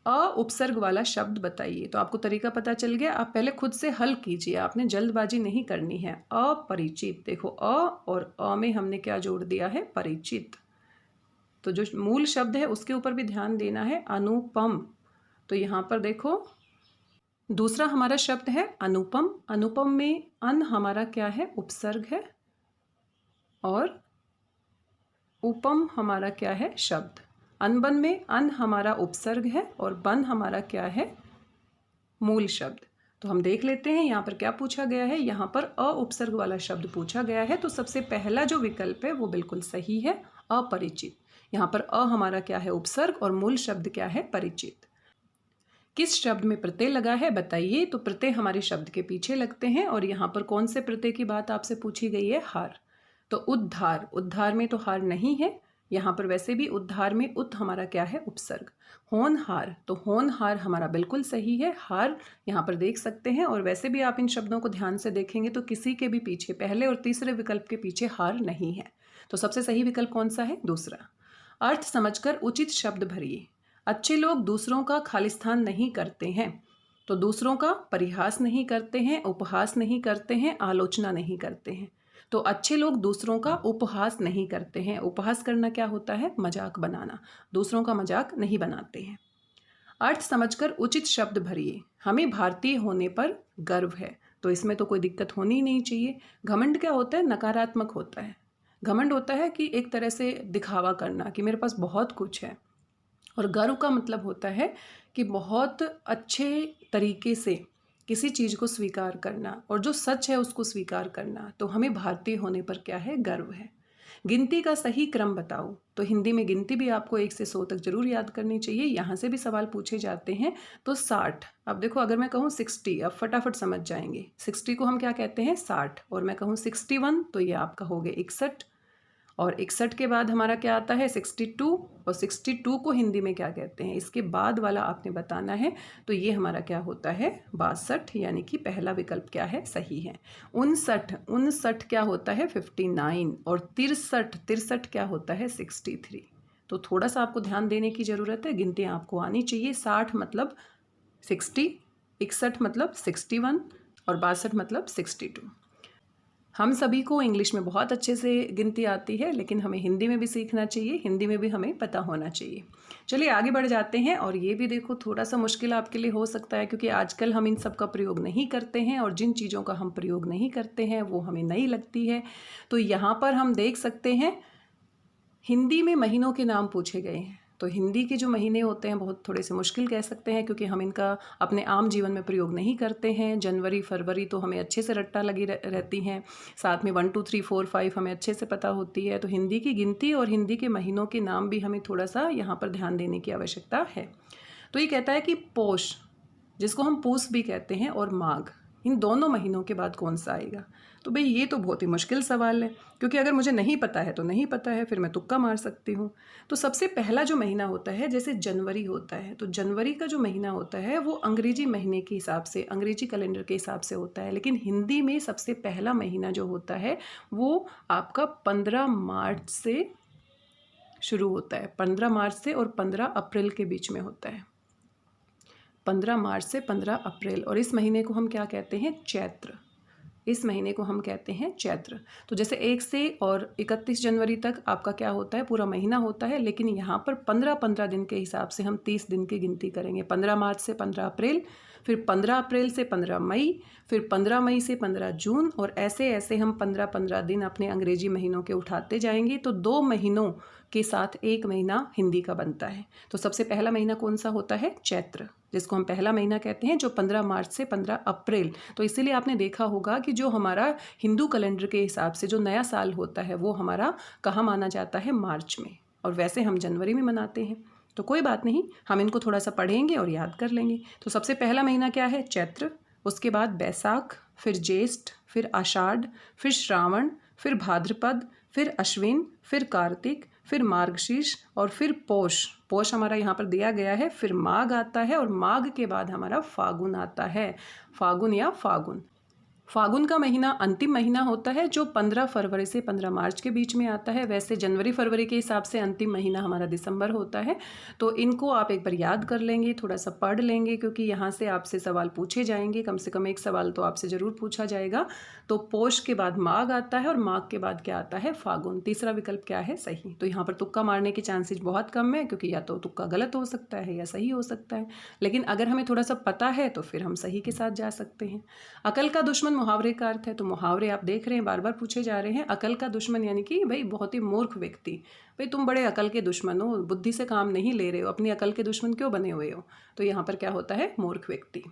अ उपसर्ग वाला शब्द बताइए। तो आपको तरीका पता चल गया, आप पहले खुद से हल कीजिए, आपने जल्दबाजी नहीं करनी है। अपरिचित, देखो अ और अ में हमने क्या जोड़ दिया है? परिचित। तो जो मूल शब्द है उसके ऊपर भी ध्यान देना है। अनुपम, तो यहाँ पर देखो दूसरा हमारा शब्द है अनुपम। अनुपम में अन हमारा क्या है? उपसर्ग है और उपम हमारा क्या है? शब्द। अनबन में अन हमारा उपसर्ग है और बन हमारा क्या है? मूल शब्द। तो हम देख लेते हैं यहाँ पर क्या पूछा गया है। यहाँ पर अ उपसर्ग वाला शब्द पूछा गया है, तो सबसे पहला जो विकल्प है वो बिल्कुल सही है, अपरिचित। यहाँ पर अ हमारा क्या है? उपसर्ग और मूल शब्द क्या है? परिचित। किस शब्द में प्रत्यय लगा है बताइए। तो प्रत्यय हमारे शब्द के पीछे लगते हैं और यहाँ पर कौन से प्रत्यय की बात आपसे पूछी गई है? हार। तो उद्धार, उद्धार में तो हार नहीं है, यहाँ पर वैसे भी उद्धार में उत हमारा क्या है? उपसर्ग। होनहार, तो होनहार हमारा बिल्कुल सही है, हार यहाँ पर देख सकते हैं। और वैसे भी आप इन शब्दों को ध्यान से देखेंगे तो किसी के भी पीछे, पहले और तीसरे विकल्प के पीछे हार नहीं है। तो सबसे सही विकल्प कौन सा है? दूसरा। अर्थ समझकर उचित शब्द भरिए। अच्छे लोग दूसरों का खालिस्तान नहीं करते हैं, तो दूसरों का परिहास नहीं करते हैं, उपहास नहीं करते हैं, आलोचना नहीं करते हैं। तो अच्छे लोग दूसरों का उपहास नहीं करते हैं। उपहास करना क्या होता है? मजाक बनाना। दूसरों का मजाक नहीं बनाते हैं। अर्थ समझकर उचित शब्द भरिए। हमें भारतीय होने पर गर्व है, तो इसमें तो कोई दिक्कत होनी ही नहीं चाहिए। घमंड क्या होता है? नकारात्मक होता है। घमंड होता है कि एक तरह से दिखावा करना कि मेरे पास बहुत कुछ है। और गर्व का मतलब होता है कि बहुत अच्छे तरीके से किसी चीज़ को स्वीकार करना और जो सच है उसको स्वीकार करना। तो हमें भारतीय होने पर क्या है? गर्व है। गिनती का सही क्रम बताओ। तो हिंदी में गिनती भी आपको 1 से 100 तक जरूर याद करनी चाहिए, यहाँ से भी सवाल पूछे जाते हैं। तो 60, अब देखो अगर मैं कहूँ 60, अब फटाफट समझ जाएंगे। 60 को हम क्या कहते हैं? 60। और मैं कहूँ 61, तो ये आपका हो गया 61। और 61 के बाद हमारा क्या आता है? 62। और 62 को हिंदी में क्या कहते हैं? इसके बाद वाला आपने बताना है। तो ये हमारा क्या होता है? 62, यानी कि पहला विकल्प क्या है? सही है। 59, 59 क्या होता है? 59। और 63, 63 क्या होता है? 63। तो थोड़ा सा आपको ध्यान देने की ज़रूरत है, गिनतियाँ आपको आनी चाहिए। 60 मतलब 60, 61 मतलब 61 और 62 मतलब 62। हम सभी को इंग्लिश में बहुत अच्छे से गिनती आती है, लेकिन हमें हिंदी में भी सीखना चाहिए, हिंदी में भी हमें पता होना चाहिए। चलिए आगे बढ़ जाते हैं। और ये भी देखो थोड़ा सा मुश्किल आपके लिए हो सकता है, क्योंकि आजकल हम इन सब का प्रयोग नहीं करते हैं और जिन चीज़ों का हम प्रयोग नहीं करते हैं वो हमें नई लगती है। तो यहाँ पर हम देख सकते हैं हिंदी में महीनों के नाम पूछे गए हैं। तो हिंदी के जो महीने होते हैं बहुत थोड़े से मुश्किल कह सकते हैं, क्योंकि हम इनका अपने आम जीवन में प्रयोग नहीं करते हैं। जनवरी फरवरी तो हमें अच्छे से रट्टा लगी रहती हैं, साथ में 1 2 3 4 5 हमें अच्छे से पता होती है। तो हिंदी की गिनती और हिंदी के महीनों के नाम भी हमें थोड़ा सा यहाँ पर ध्यान देने की आवश्यकता है। तो ये कहता है कि पोष, जिसको हम पूस भी कहते हैं, और माघ, इन दोनों महीनों के बाद कौन सा आएगा? तो भाई ये तो बहुत ही मुश्किल सवाल है, क्योंकि अगर मुझे नहीं पता है तो नहीं पता है, फिर मैं तुक्का मार सकती हूँ। तो सबसे पहला जो महीना होता है, जैसे जनवरी होता है, तो जनवरी का जो महीना होता है वो अंग्रेजी महीने के हिसाब से, अंग्रेजी कैलेंडर के हिसाब से होता है। लेकिन हिंदी में सबसे पहला महीना जो होता है वो आपका 15 मार्च से शुरू होता है। 15 मार्च से और 15 अप्रैल के बीच में होता है। 15 मार्च से 15 अप्रैल। और इस महीने को हम क्या कहते हैं? चैत्र। इस महीने को हम कहते हैं चैत्र। तो जैसे 1 से और 31 जनवरी तक आपका क्या होता है? पूरा महीना होता है। लेकिन यहाँ पर 15-15 दिन के हिसाब से हम 30 दिन की गिनती करेंगे। 15 मार्च से 15 अप्रैल, फिर 15 अप्रैल से 15 मई, फिर 15 मई से 15 जून, और ऐसे ऐसे हम 15-15 दिन अपने अंग्रेजी महीनों के उठाते जाएंगे। तो 2 महीनों के साथ 1 महीना हिंदी का बनता है। तो सबसे पहला महीना कौन सा होता है? चैत्र, जिसको हम पहला महीना कहते हैं, जो 15 मार्च से 15 अप्रैल। तो इसीलिए आपने देखा होगा कि जो हमारा हिंदू कैलेंडर के हिसाब से जो नया साल होता है वो हमारा कहाँ माना जाता है? मार्च में, और वैसे हम जनवरी में मनाते हैं। तो कोई बात नहीं, हम इनको थोड़ा सा पढ़ेंगे और याद कर लेंगे। तो सबसे पहला महीना क्या है? चैत्र, उसके बाद बैसाख, फिर ज्येष्ठ, फिर आषाढ़, फिर श्रावण, फिर भाद्रपद, फिर अश्विन, फिर कार्तिक, फिर मार्गशीर्ष, और फिर पौष। पौष हमारा यहाँ पर दिया गया है। फिर माघ आता है, और माघ के बाद हमारा फागुन आता है। फागुन या फागुन, फागुन का महीना अंतिम महीना होता है, जो 15 फरवरी से 15 मार्च के बीच में आता है। वैसे जनवरी फरवरी के हिसाब से अंतिम महीना हमारा दिसंबर होता है। तो इनको आप एक बार याद कर लेंगे, थोड़ा सा पढ़ लेंगे, क्योंकि यहाँ से आपसे सवाल पूछे जाएंगे। कम से कम एक सवाल तो आपसे ज़रूर पूछा जाएगा। तो पौष के बाद माघ आता है, और माघ के बाद क्या आता है? फागुन। तीसरा विकल्प क्या है? सही। तो यहाँ पर तुक्का मारने के चांसेस बहुत कम है, क्योंकि या तो तुक्का गलत हो सकता है या सही हो सकता है। लेकिन अगर हमें थोड़ा सा पता है तो फिर हम सही के साथ जा सकते हैं। अकल का दुश्मन मुहावरे का अर्थ है। तो मुहावरे आप देख रहे हैं बार बार पूछे जा रहे हैं। अकल का दुश्मन यानी कि भाई बहुत ही मूर्ख व्यक्ति। भाई तुम बड़े अकल के दुश्मन हो, बुद्धि से काम नहीं ले रहे हो, अपनी अकल के दुश्मन क्यों बने हुए हो? तो यहाँ पर क्या होता है? मूर्ख व्यक्ति।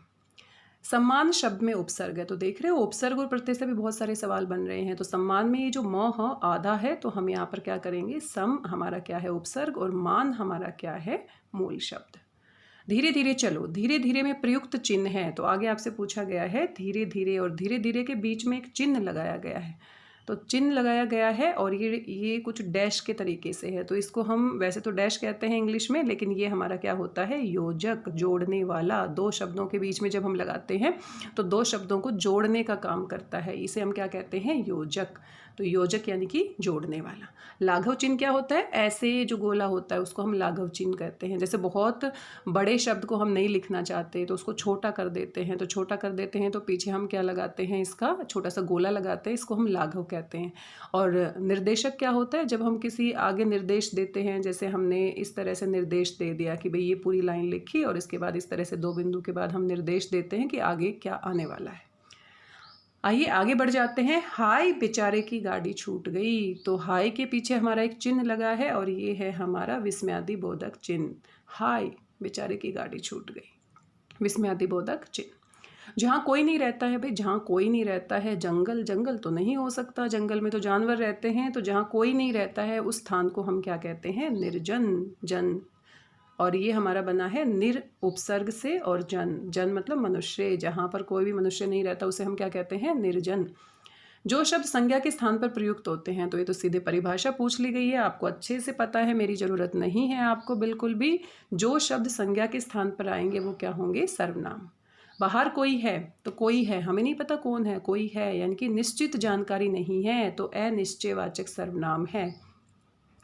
सम्मान शब्द में उपसर्ग है। तो देख रहे हो उपसर्ग और प्रत्यय से भी बहुत सारे सवाल बन रहे हैं। तो सम्मान में ये जो म ह आधा है, तो हम यहाँ पर क्या करेंगे? सम हमारा क्या है? उपसर्ग, और मान हमारा क्या है? मूल शब्द। धीरे धीरे चलो, धीरे धीरे में प्रयुक्त चिन्ह है। तो आगे आपसे पूछा गया है धीरे धीरे, और धीरे धीरे के बीच में एक चिन्ह लगाया गया है। तो चिन्ह लगाया गया है, और ये कुछ डैश के तरीके से है। तो इसको हम वैसे तो डैश कहते हैं इंग्लिश में, लेकिन ये हमारा क्या होता है? योजक, जोड़ने वाला। 2 शब्दों के बीच में जब हम लगाते हैं तो 2 शब्दों को जोड़ने का काम करता है। इसे हम क्या कहते हैं? योजक। तो योजक यानी कि जोड़ने वाला। लाघव चिन्ह क्या होता है? ऐसे जो गोला होता है उसको हम लाघव चिन्ह कहते हैं। जैसे बहुत बड़े शब्द को हम नहीं लिखना चाहते तो उसको छोटा कर देते हैं। तो छोटा कर देते हैं तो पीछे हम क्या लगाते हैं? इसका छोटा सा गोला लगाते हैं, इसको हम लाघव कहते हैं। और निर्देशक क्या होता है? जब हम किसी आगे निर्देश देते हैं, जैसे हमने इस तरह से निर्देश दे दिया कि भाई ये पूरी लाइन लिखी, और इसके बाद इस तरह से 2 बिंदु के बाद हम निर्देश देते हैं कि आगे क्या आने वाला है। आइए आगे बढ़ जाते हैं। हाय बेचारे की गाड़ी छूट गई। तो हाय के पीछे हमारा एक चिन्ह लगा है, और ये है हमारा विस्मयादि बोधक चिन्ह। हाय बेचारे की गाड़ी छूट गई, विस्मयादि बोधक चिन्ह। जहाँ कोई नहीं रहता है, भाई जहाँ कोई नहीं रहता है, जंगल, जंगल तो नहीं हो सकता, जंगल में तो जानवर रहते हैं। तो जहाँ कोई नहीं रहता है उस स्थान को हम क्या कहते हैं? निर्जन, जन। और ये हमारा बना है निर उपसर्ग से, और जन, जन मतलब मनुष्य। जहाँ पर कोई भी मनुष्य नहीं रहता उसे हम क्या कहते हैं? निर्जन। जो शब्द संज्ञा के स्थान पर प्रयुक्त होते हैं, तो ये तो सीधे परिभाषा पूछ ली गई है, आपको अच्छे से पता है, मेरी ज़रूरत नहीं है आपको बिल्कुल भी। जो शब्द संज्ञा के स्थान पर आएंगे वो क्या होंगे? सर्वनाम। बाहर कोई है, तो कोई है, हमें नहीं पता कौन है, कोई है यानी कि निश्चित जानकारी नहीं है, तो अनिश्चयवाचक सर्वनाम है।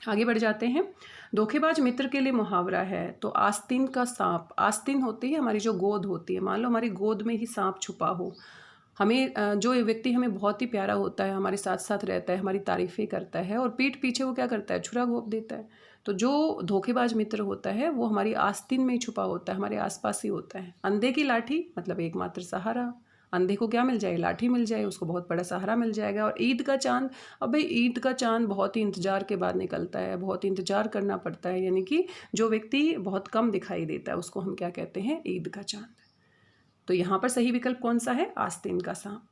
आगे बढ़ जाते हैं। धोखेबाज मित्र के लिए मुहावरा है। तो आस्तीन का सांप। आस्तीन होती है हमारी जो गोद होती है। मान लो हमारी गोद में ही सांप छुपा हो। हमें जो व्यक्ति हमें बहुत ही प्यारा होता है, हमारे साथ साथ रहता है, हमारी तारीफ़ें करता है, और पीठ पीछे वो क्या करता है? छुरा घोंप देता है। तो जो धोखेबाज मित्र होता है वो हमारी आस्तीन में ही छुपा होता है, हमारे आसपास ही होता है। अंधे की लाठी मतलब एकमात्र सहारा। अंधे को क्या मिल जाए? लाठी मिल जाए, उसको बहुत बड़ा सहारा मिल जाएगा। और ईद का चांद, अब भाई ईद का चांद बहुत ही इंतज़ार के बाद निकलता है, बहुत ही इंतज़ार करना पड़ता है, यानी कि जो व्यक्ति बहुत कम दिखाई देता है उसको हम क्या कहते हैं? ईद का चांद। तो यहाँ पर सही विकल्प कौन सा है? आस्तीन का सांप।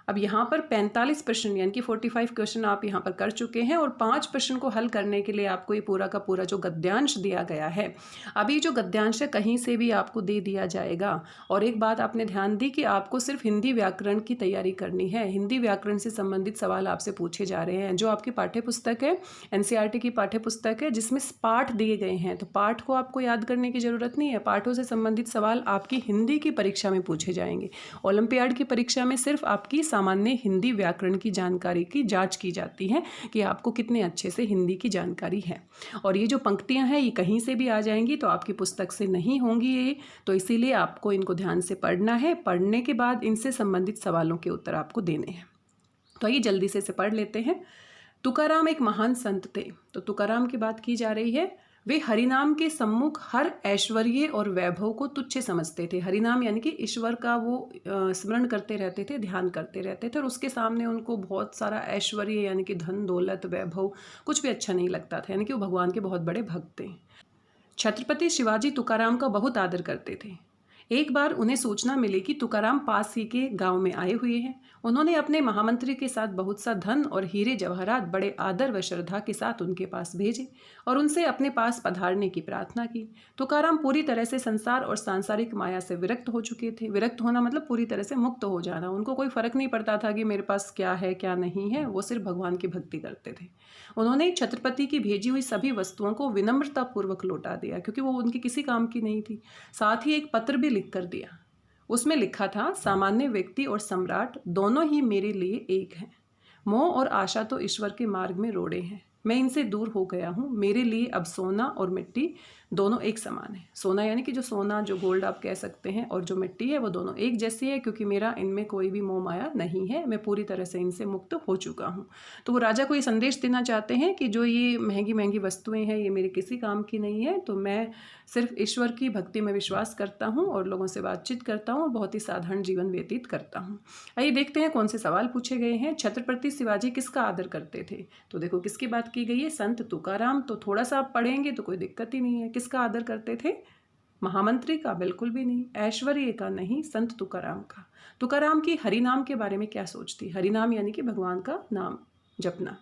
अब यहाँ पर 45 प्रश्न यानी कि 45 क्वेश्चन आप यहाँ पर कर चुके हैं, और 5 प्रश्न को हल करने के लिए आपको ये पूरा का पूरा जो गद्यांश दिया गया है, अभी जो गद्यांश है कहीं से भी आपको दे दिया जाएगा। और एक बात आपने ध्यान दी कि आपको सिर्फ हिंदी व्याकरण की तैयारी करनी है। हिंदी व्याकरण से संबंधित सवाल आपसे पूछे जा रहे हैं। जो आपकी पाठ्य पुस्तक है, NCERT की पाठ्य पुस्तक है, जिसमें पाठ दिए गए हैं, तो पाठ को आपको याद करने की ज़रूरत नहीं है। पाठों से संबंधित सवाल आपकी हिंदी की परीक्षा में पूछे जाएंगे। ओलंपियाड की परीक्षा में सिर्फ आपकी सामान्य हिंदी व्याकरण की जानकारी की जांच की जाती है कि आपको कितने अच्छे से हिंदी की जानकारी है। और ये जो पंक्तियां हैं ये कहीं से भी आ जाएंगी, तो आपकी पुस्तक से नहीं होंगी ये, तो इसीलिए आपको इनको ध्यान से पढ़ना है। पढ़ने के बाद इनसे संबंधित सवालों के उत्तर आपको देने हैं। तो आइए जल्दी से इसे पढ़ लेते हैं। तुकाराम एक महान संत थे। तो तुकाराम की बात की जा रही है। वे हरिनाम के सम्मुख हर ऐश्वर्य और वैभव को तुच्छ समझते थे। हरिनाम यानी कि ईश्वर का वो स्मरण करते रहते थे, ध्यान करते रहते थे, और उसके सामने उनको बहुत सारा ऐश्वर्य यानी कि धन दौलत वैभव कुछ भी अच्छा नहीं लगता था, यानी कि वो भगवान के बहुत बड़े भक्त थे। छत्रपति शिवाजी तुकाराम का बहुत आदर करते थे। एक बार उन्हें सूचना मिली कि तुकाराम पास ही के गांव में आए हुए हैं। उन्होंने अपने महामंत्री के साथ बहुत सा धन और हीरे जवाहरात बड़े आदर व श्रद्धा के साथ उनके पास भेजे और उनसे अपने पास पधारने की प्रार्थना की। तुकाराम पूरी तरह से संसार और सांसारिक माया से विरक्त हो चुके थे। विरक्त होना मतलब पूरी तरह से मुक्त हो जाना। उनको कोई फर्क नहीं पड़ता था कि मेरे पास क्या है क्या नहीं है, वो सिर्फ भगवान की भक्ति करते थे। उन्होंने छत्रपति की भेजी हुई सभी वस्तुओं को विनम्रतापूर्वक लौटा दिया, क्योंकि वो उनके किसी काम की नहीं थी। साथ ही एक पत्र भी लिख कर दिया। उसमें लिखा था, सामान्य व्यक्ति और सम्राट दोनों ही मेरे लिए एक हैं। मोह और आशा तो ईश्वर के मार्ग में रोड़े हैं, मैं इनसे दूर हो गया हूँ। मेरे लिए अब सोना और मिट्टी दोनों एक समान है। सोना यानी कि जो सोना, जो गोल्ड आप कह सकते हैं, और जो मिट्टी है वो दोनों एक जैसी है, क्योंकि मेरा इनमें कोई भी मोह माया नहीं है। मैं पूरी तरह से इनसे मुक्त हो चुका हूँ। तो वो राजा को ये संदेश देना चाहते हैं कि जो ये महंगी महंगी वस्तुएं हैं ये मेरे किसी काम की नहीं है। तो मैं सिर्फ ईश्वर की भक्ति में विश्वास करता हूँ और लोगों से बातचीत करता हूँ और बहुत ही साधारण जीवन व्यतीत करता हूँ। आइए देखते हैं कौन से सवाल पूछे गए हैं। छत्रपति शिवाजी किसका आदर करते थे? तो देखो किसकी बात की गई है, संत तुकाराम। तो थोड़ा सा आप पढ़ेंगे तो कोई दिक्कत ही नहीं है। किसका आदर करते थे? महामंत्री का? बिल्कुल भी नहीं। ऐश्वर्य का? नहीं, संत तुकाराम का। तुकाराम की हरिनाम के बारे में क्या सोच थी? हरिनाम यानी कि भगवान का नाम जपना।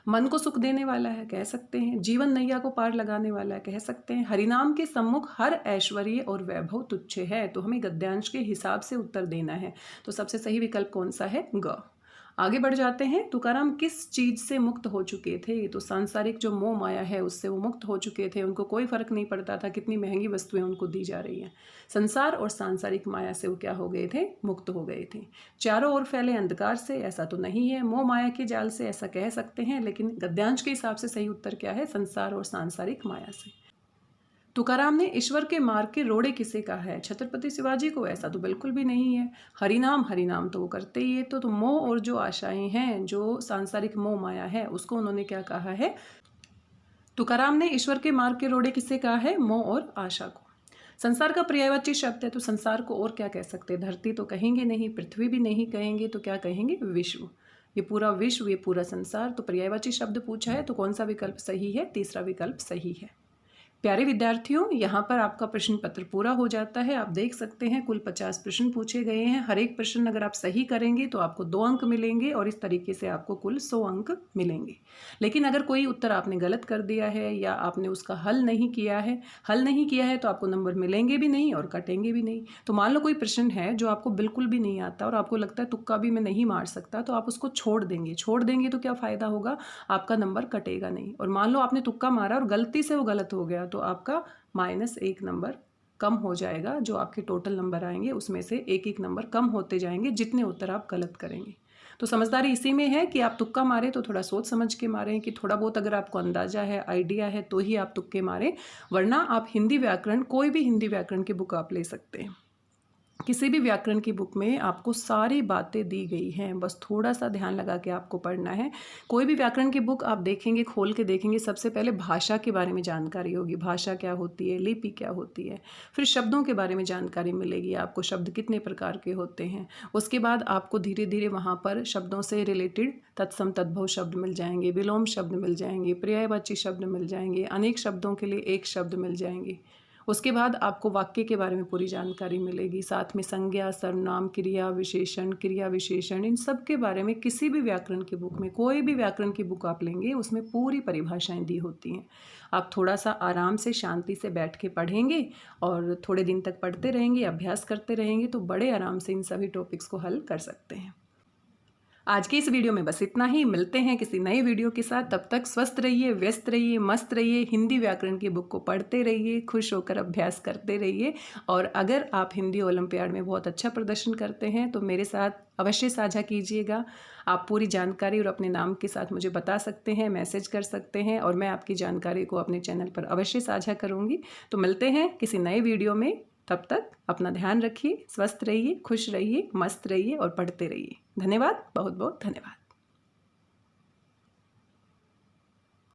मन को सुख देने वाला है, कह सकते हैं। जीवन नैया को पार लगाने वाला है, कह सकते हैं। हरिनाम के सम्मुख हर ऐश्वर्य और वैभव तुच्छ है। तो हमें गद्यांश के हिसाब से उत्तर देना है। तो सबसे सही विकल्प कौन सा है? ग। आगे बढ़ जाते हैं। तुकाराम किस चीज से मुक्त हो चुके थे? तो सांसारिक जो मोह माया है उससे वो मुक्त हो चुके थे। उनको कोई फर्क नहीं पड़ता था कितनी महंगी वस्तुएं उनको दी जा रही हैं। संसार और सांसारिक माया से वो क्या हो गए थे? मुक्त हो गए थे। चारों ओर फैले अंधकार से? ऐसा तो नहीं है। मोह माया के जाल से? ऐसा कह सकते हैं, लेकिन गद्यांश के हिसाब से सही उत्तर क्या है? संसार और सांसारिक माया से। तुकाराम ने ईश्वर के मार्ग के रोड़े किसे कहा है? छत्रपति शिवाजी को? ऐसा तो बिल्कुल भी नहीं है। हरिनाम हरिनाम तो वो करते ही है। तो मोह और जो आशाएं हैं, जो सांसारिक मोह माया है, उसको उन्होंने क्या कहा है? तुकाराम ने ईश्वर के मार्ग के रोड़े किसे कहा है? मोह और आशा को। संसार का पर्यायवाची शब्द है, तो संसार को और क्या कह सकते हैं? धरती तो कहेंगे नहीं, पृथ्वी भी नहीं कहेंगे, तो क्या कहेंगे? विश्व। ये पूरा विश्व, ये पूरा संसार। तो पर्यायवाची शब्द पूछा है, तो कौन सा विकल्प सही है? तीसरा विकल्प सही है। प्यारे विद्यार्थियों, यहाँ पर आपका प्रश्न पत्र पूरा हो जाता है। आप देख सकते हैं कुल 50 प्रश्न पूछे गए हैं। हर एक प्रश्न अगर आप सही करेंगे तो आपको 2 अंक मिलेंगे और इस तरीके से आपको कुल 100 अंक मिलेंगे। लेकिन अगर कोई उत्तर आपने गलत कर दिया है या आपने उसका हल नहीं किया है तो आपको नंबर मिलेंगे भी नहीं और कटेंगे भी नहीं। तो मान लो कोई प्रश्न है जो आपको बिल्कुल भी नहीं आता और आपको लगता है तुक्का भी मैं नहीं मार सकता, तो आप उसको छोड़ देंगे तो क्या फ़ायदा होगा? आपका नंबर कटेगा नहीं। और मान लो आपने तुक्का मारा और गलती से वो गलत हो गया, तो आपका -1 नंबर कम हो जाएगा। जो आपके टोटल नंबर आएंगे उसमें से एक एक नंबर कम होते जाएंगे जितने उत्तर आप गलत करेंगे। तो समझदारी इसी में है कि आप तुक्का मारें तो थोड़ा सोच समझ के मारें, कि थोड़ा बहुत अगर आपको अंदाजा है, आइडिया है, तो ही आप तुक्के मारें। वरना आप हिंदी व्याकरण, कोई भी हिंदी व्याकरण की बुक आप ले सकते हैं। किसी भी व्याकरण की बुक में आपको सारी बातें दी गई हैं, बस थोड़ा सा ध्यान लगा के आपको पढ़ना है। कोई भी व्याकरण की बुक आप देखेंगे, खोल के देखेंगे, सबसे पहले भाषा के बारे में जानकारी होगी। भाषा क्या होती है, लिपि क्या होती है, फिर शब्दों के बारे में जानकारी मिलेगी आपको, शब्द कितने प्रकार के होते हैं। उसके बाद आपको धीरे धीरे वहाँ पर शब्दों से रिलेटेड तत्सम तद्भव शब्द मिल जाएंगे, विलोम शब्द मिल जाएंगे, पर्यायवाची शब्द मिल जाएंगे, अनेक शब्दों के लिए एक शब्द मिल जाएंगे। उसके बाद आपको वाक्य के बारे में पूरी जानकारी मिलेगी। साथ में संज्ञा, सर्वनाम, क्रिया विशेषण, इन सब के बारे में किसी भी व्याकरण की बुक में, कोई भी व्याकरण की बुक आप लेंगे उसमें पूरी परिभाषाएं दी होती हैं। आप थोड़ा सा आराम से, शांति से बैठ के पढ़ेंगे और थोड़े दिन तक पढ़ते रहेंगे, अभ्यास करते रहेंगे, तो बड़े आराम से इन सभी टॉपिक्स को हल कर सकते हैं। आज के इस वीडियो में बस इतना ही। मिलते हैं किसी नए वीडियो के साथ। तब तक स्वस्थ रहिए, व्यस्त रहिए, मस्त रहिए। हिंदी व्याकरण की बुक को पढ़ते रहिए, खुश होकर अभ्यास करते रहिए। और अगर आप हिंदी ओलंपियाड में बहुत अच्छा प्रदर्शन करते हैं तो मेरे साथ अवश्य साझा कीजिएगा। आप पूरी जानकारी और अपने नाम के साथ मुझे बता सकते हैं, मैसेज कर सकते हैं, और मैं आपकी जानकारी को अपने चैनल पर अवश्य साझा करूँगी। तो मिलते हैं किसी नए वीडियो में। तब तक अपना ध्यान रखिए, स्वस्थ रहिए, खुश रहिए, मस्त रहिए और पढ़ते रहिए। धन्यवाद, बहुत बहुत धन्यवाद।